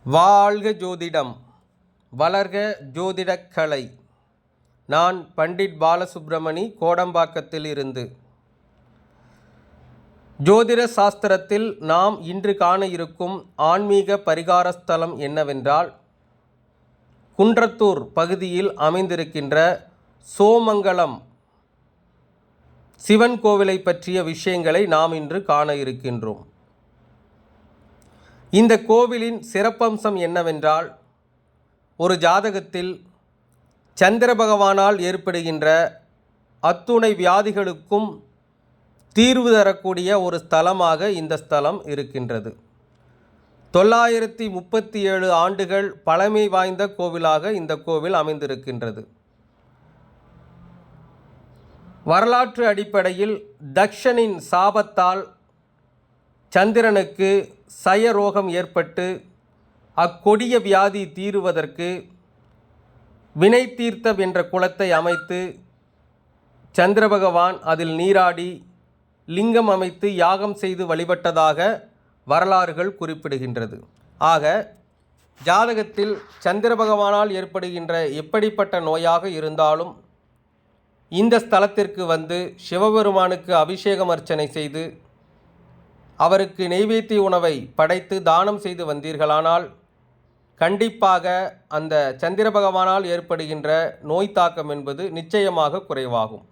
வாழ்க ஜோதிடம், வளர்க ஜோதிடக்கலை. நான் பண்டிட் பாலசுப்ரமணி, கோடம்பாக்கத்தில் இருந்து. ஜோதிட சாஸ்திரத்தில் நாம் இன்று காண இருக்கும் ஆன்மீக பரிகார ஸ்தலம் என்னவென்றால், குன்றத்தூர் பகுதியில் அமைந்திருக்கின்ற சோமங்கலம் சிவன் கோவிலை பற்றிய விஷயங்களை நாம் இன்று காண இருக்கின்றோம். இந்த கோவிலின் சிறப்பம்சம் என்னவென்றால், ஒரு ஜாதகத்தில் சந்திர பகவானால் ஏற்படுகின்ற அத்துணை வியாதிகளுக்கும் தீர்வு தரக்கூடிய ஒரு ஸ்தலமாக இந்த ஸ்தலம் இருக்கின்றது. 937 ஆண்டுகள் பழமை வாய்ந்த கோவிலாக இந்த கோவில் அமைந்திருக்கின்றது. வரலாற்று அடிப்படையில் தக்ஷனின் சாபத்தால் சந்திரனுக்கு சயரோகம் ஏற்பட்டு அக்கொடிய வியாதி தீருவதற்கு வினை தீர்த்தம் என்ற குளத்தை அமைத்து சந்திர பகவான் அதில் நீராடி லிங்கம் அமைத்து யாகம் செய்து வழிபட்டதாக வரலாறுகள் குறிப்பிடுகின்றது. ஆக ஜாதகத்தில் சந்திர பகவானால் ஏற்படுகின்ற எப்படிப்பட்ட நோயாக இருந்தாலும் இந்த ஸ்தலத்திற்கு வந்து சிவபெருமானுக்கு அபிஷேகம் அர்ச்சனை செய்து அவருக்கு நெய்வேத்திய உணவை படைத்து தானம் செய்து வந்தீர்களானால் கண்டிப்பாக அந்த சந்திர பகவானால் ஏற்படுகின்ற நோய் தாக்கம் என்பது நிச்சயமாக குறைவாகும்.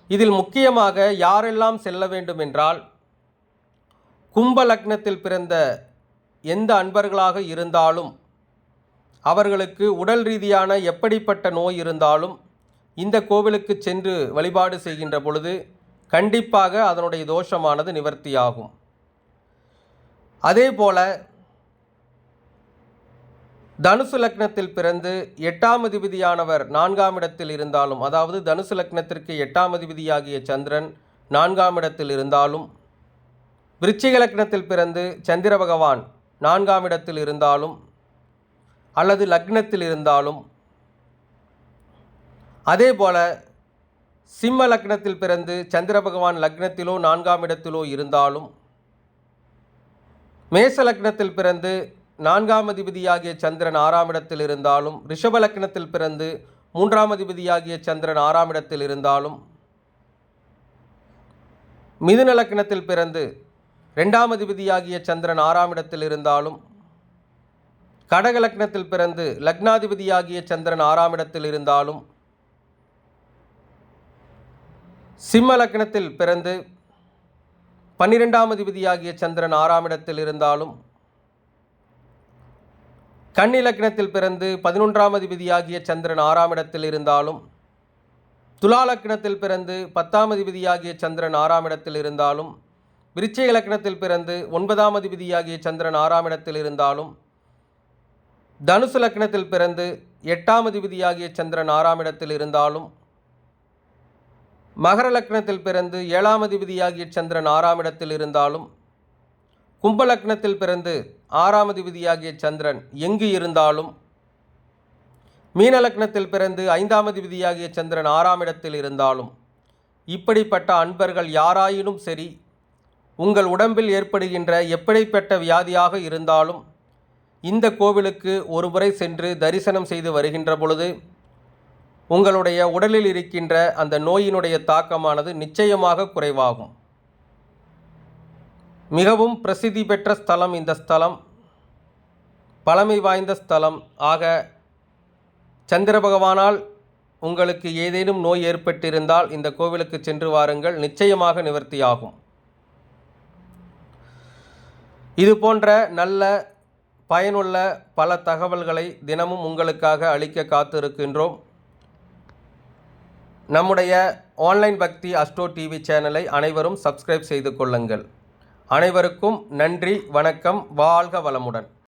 இதில் முக்கியமாக யாரெல்லாம் செல்ல வேண்டும் என்றால், கும்ப லக்னத்தில் பிறந்த எந்த அன்பர்களாக இருந்தாலும் அவர்களுக்கு உடல் ரீதியான எப்படிப்பட்ட நோய் இருந்தாலும் இந்த கோவிலுக்கு சென்று வழிபாடு செய்கின்ற பொழுது கண்டிப்பாக அதனுடைய தோஷமானது நிவர்த்தியாகும். அதேபோல தனுசு லக்னத்தில் பிறந்து 8ஆம் அதிபதியானவர் 4ஆம் இடத்தில் இருந்தாலும், அதாவது தனுசு லக்னத்திற்கு 8ஆம் அதிபதியாகிய சந்திரன் 4ஆம் இடத்தில் இருந்தாலும், விருச்சிக லக்னத்தில் பிறந்து சந்திர பகவான் 4ஆம் இடத்தில் இருந்தாலும் அல்லது லக்னத்தில் இருந்தாலும், அதேபோல சிம்ம லக்னத்தில் பிறந்து சந்திர பகவான் லக்னத்திலோ 4ஆம் இடத்திலோ இருந்தாலும், மேச லக்னத்தில் பிறந்து 4ஆம் அதிபதியாகிய சந்திரன் 6ஆம் இடத்தில் இருந்தாலும், ரிஷப லக்னத்தில் பிறந்து 3ஆம் அதிபதியாகிய சந்திரன் 6ஆம் இடத்தில் இருந்தாலும், மிதுன லக்னத்தில் பிறந்து 2ஆம் அதிபதியாகிய சந்திரன் 6ஆம் இடத்தில் இருந்தாலும், கடக லக்னத்தில் பிறந்து லக்னாதிபதியாகிய சந்திரன் 6ஆம் இடத்தில் இருந்தாலும், சிம்ம லக்னத்தில் பிறந்து 12ஆம் அதிபதியாகிய சந்திரன் 6ஆம் இடத்தில் இருந்தாலும், கன்னி லக்னத்தில் பிறந்து 11ஆம் அதிபதியாகிய சந்திரன் 6ஆம் இடத்தில் இருந்தாலும், துலா லக்னத்தில் பிறந்து 10ஆம் அதிபதியாகிய சந்திரன் 6ஆம் இடத்தில் இருந்தாலும், விருச்சிக லக்னத்தில் பிறந்து 9ஆம் அதிபதியாகிய சந்திரன் 6ஆம் இடத்தில் இருந்தாலும், தனுசு லக்னத்தில் பிறந்து 8ஆம் அதிபதியாகிய சந்திரன் 6ஆம் இடத்தில் இருந்தாலும், மகர லக்னத்தில் பிறந்து 7ஆம் அதிபதியாகிய சந்திரன் 6ஆம் இடத்தில் இருந்தாலும், கும்ப லக்னத்தில் பிறந்து 6ஆம் அதிபதியாகிய சந்திரன் எங்கு இருந்தாலும், மீன லக்னத்தில் பிறந்து 5ஆம் அதிபதியாகிய சந்திரன் 6ஆம் இடத்தில் இருந்தாலும், இப்படிப்பட்ட அன்பர்கள் யாராயினும் சரி, உங்கள் உடம்பில் ஏற்படுகின்ற எப்படிப்பட்ட வியாதியாக இருந்தாலும் இந்த கோவிலுக்கு ஒரு முறை சென்று தரிசனம் செய்து வருகின்ற பொழுது உங்களுடைய உடலில் இருக்கின்ற அந்த நோயினுடைய தாக்கமானது நிச்சயமாக குறைவாகும். மிகவும் பிரசித்தி பெற்ற ஸ்தலம் இந்த ஸ்தலம், பழமை வாய்ந்த ஸ்தலம். ஆக சந்திர பகவானால் உங்களுக்கு ஏதேனும் நோய் ஏற்பட்டிருந்தால் இந்த கோவிலுக்கு சென்று வாருங்கள், நிச்சயமாக நிவர்த்தியாகும். இது போன்ற நல்ல பயனுள்ள பல தகவல்களை தினமும் உங்களுக்காக அளிக்க காத்திருக்கின்றோம். நம்முடைய ஆன்லைன் பக்தி அஸ்ட்ரோ டிவி சேனலை அனைவரும் சப்ஸ்கிரைப் செய்து கொள்ளுங்கள். அனைவருக்கும் நன்றி, வணக்கம், வாழ்க வளமுடன்.